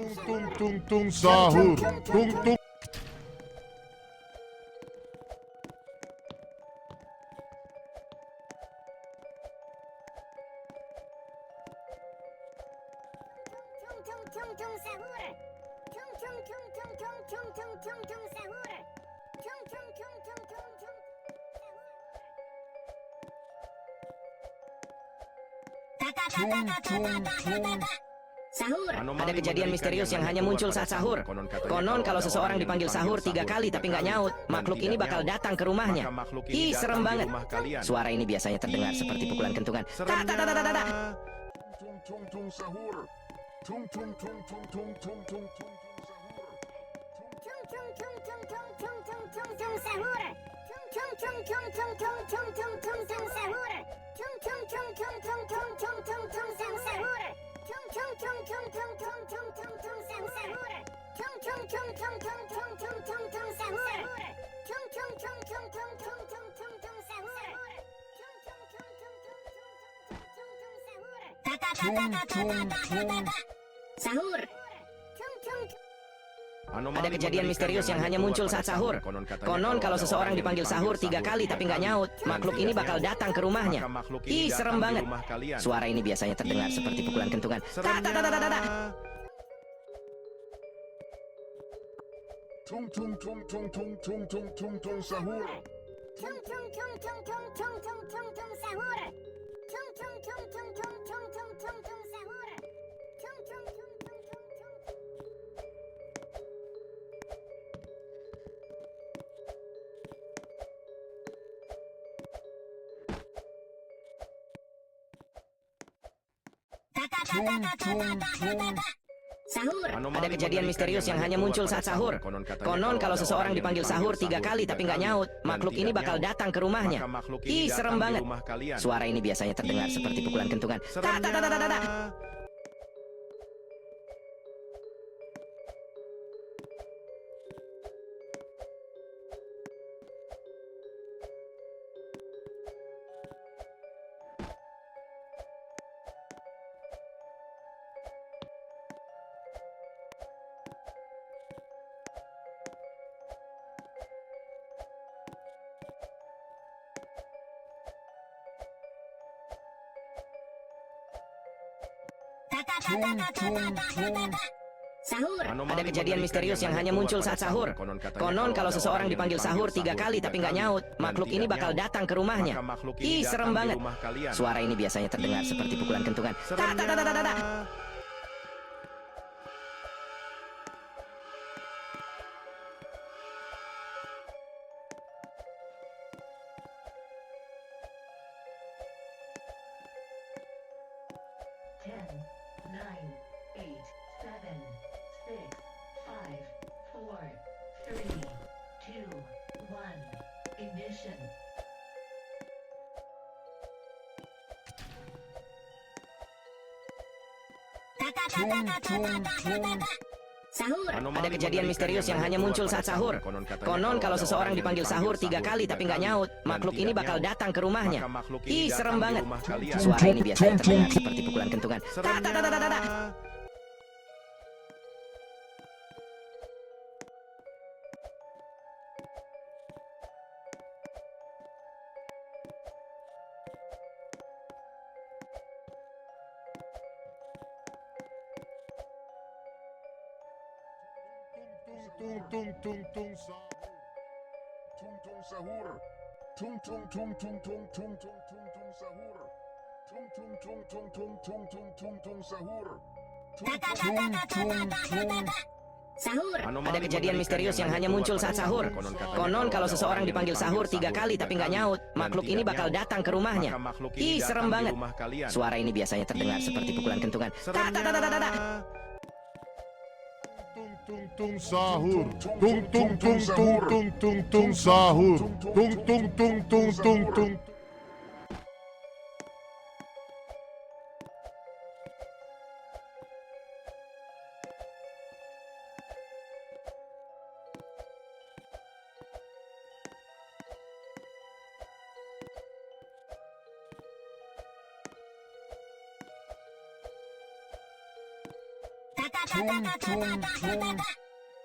Tung tung tung sahur. Tung tung. Sahur. Ada kejadian misterius yang hanya muncul saat sahur. Konon kalau seseorang dipanggil sahur 3 kali tapi nggak nyaut, makhluk ini bakal datang ke rumahnya. Ih, serem banget. Suara ini biasanya terdengar seperti pukulan kentungan. Ta ta ta ta ta ta. Tung tung tung sahur. Tung tung tung tung tung tung tung tung sahur. Sahur. Ada kejadian misterius yang hanya muncul saat sahur. Konon kalau seseorang dipanggil sahur 3 kali tapi nggak nyaut, makhluk ini bakal datang ke rumahnya. Ih, serem banget. Suara ini biasanya terdengar seperti pukulan kentungan. Ta ta ta ta ta ta. Tung tung tung tung tung tung tung tung tung sahur. Tung tung tung. Sahur. Ada kejadian misterius yang hanya muncul saat sahur. Konon kalau seseorang dipanggil sahur 3 kali tapi nggak nyaut, makhluk ini bakal datang ke rumahnya. Ih, serem banget. Suara ini biasanya terdengar seperti pukulan kentungan. Ta ta ta ta ta ta. Tung tung tung. Sahur. Ada kejadian misterius yang hanya muncul saat sahur. Konon kalau seseorang dipanggil sahur 3 kali tapi nggak nyaut, makhluk ini bakal datang ke rumahnya. Ih, serem banget. Suara ini biasanya terdengar seperti pukulan kentungan. Ta ta ta ta ta ta. Tung tung tung. Sahur. Ada kejadian misterius yang hanya muncul saat sahur. Konon kalau seseorang dipanggil sahur 3 kali tapi nggak nyaut, makhluk ini bakal datang ke rumahnya. Ih, serem banget. Suara ini biasanya terdengar seperti pukulan kentungan. Ta ta ta ta ta ta. Tung tung tung tung sahur. Tung tung sahur. Tung tung tung tung tung tung tung tung tung sahur. Tung tung tung tung tung tung tung tung tung sahur. Tung tung tung. Sahur. Ada kejadian misterius yang hanya muncul saat sahur. Konon kalau seseorang dipanggil sahur 3 kali tapi nggak nyaut, makhluk ini bakal datang ke rumahnya. Ih, serem banget. Suara ini biasanya terdengar seperti pukulan kentungan. Ta ta ta ta ta ta. Tung tung sahur. Tung tung tung tung tung tung tung sahur. Tung tung tung tung tung tung.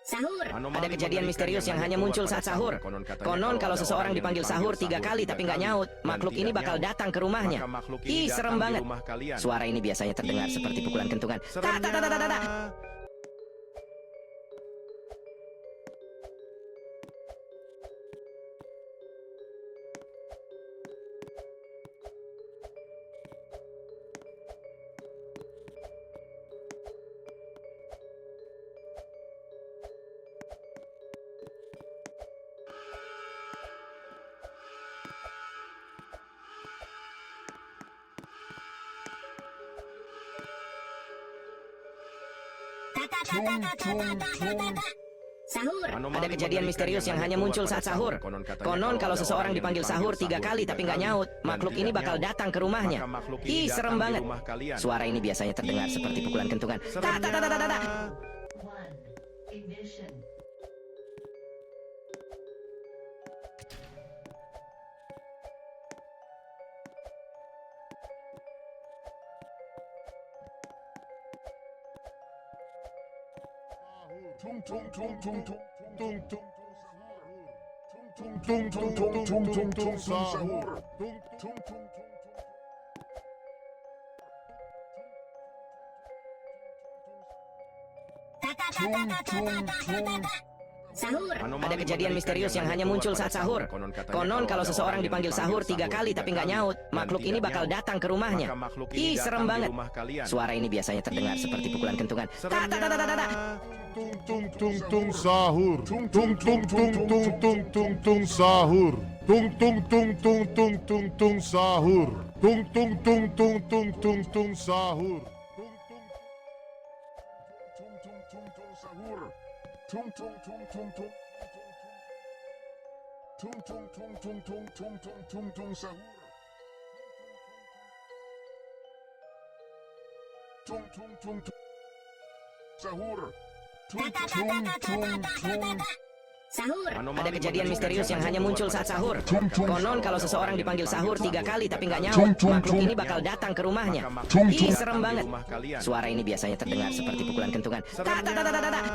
Sahur. Ada kejadian misterius yang hanya muncul saat sahur. Konon kalau seseorang dipanggil sahur 3 kali tapi nggak nyaut, makhluk ini bakal datang ke rumahnya. Ih, serem banget. Suara ini biasanya terdengar seperti pukulan kentungan. Tak, tak, tak, tak, tak, tak. Sahur. Ada kejadian misterius yang hanya muncul saat sahur. Konon kalau seseorang dipanggil sahur 3 kali tapi nggak nyaut, makhluk ini bakal datang ke rumahnya. Ih, serem banget. Suara ini biasanya terdengar seperti pukulan kentungan. Tak, tak, tak, tak, tak, tak. Sahur. Ada kejadian misterius yang hanya muncul saat sahur. Konon kalau seseorang dipanggil sahur 3 kali tapi nggak nyaut, makhluk ini bakal datang ke rumahnya. Ih, serem banget. Suara ini biasanya terdengar seperti pukulan kentungan. Tak, tak, tak, tak, tak, tak. Sahur. Sahur. Sahur. Sahur. Sahur. Ada kejadian misterius yang hanya muncul saat sahur. Konon kalau seseorang dipanggil sahur 3 kali tapi nggak nyaut, makhluk ini bakal datang ke rumahnya. Ih, serem banget. Suara ini biasanya terdengar seperti pukulan kentungan. Tak, tak, tak, tak, tak, tak.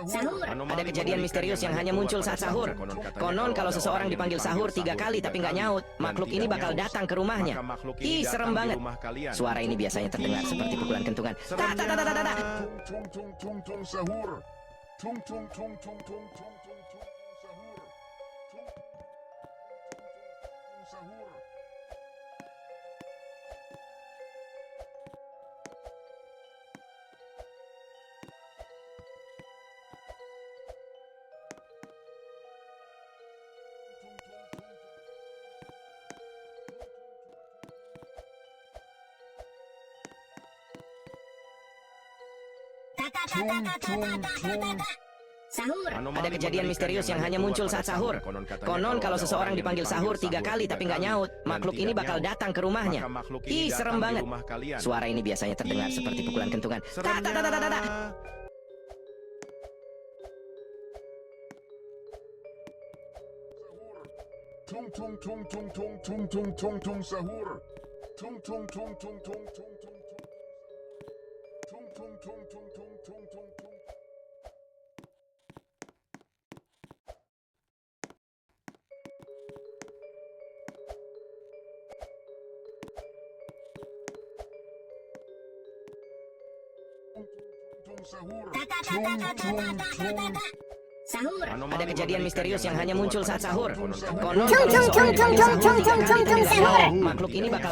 Sahur. Ada kejadian misterius yang hanya muncul saat sahur. Konon kalau seseorang dipanggil sahur 3 kali tapi nggak nyaut, makhluk ini bakal datang ke rumahnya. Ih, serem banget. Suara ini biasanya terdengar seperti pukulan kentungan. Tak, tak, tak, tak, tak, tak. Sahur. Ada kejadian misterius yang hanya muncul saat sahur. Konon kalau seseorang dipanggil sahur 3 kali tapi nggak nyaut, makhluk ini bakal datang ke rumahnya. Ih, serem banget. Suara ini biasanya terdengar seperti pukulan kentungan. Tak, tak, tak, tak, tak, tak. Sahur. Ada kejadian misterius yang hanya muncul saat sahur. Konon kalau seseorang dipanggil sahur 3 kali tapi nggak nyaut, makhluk ini bakal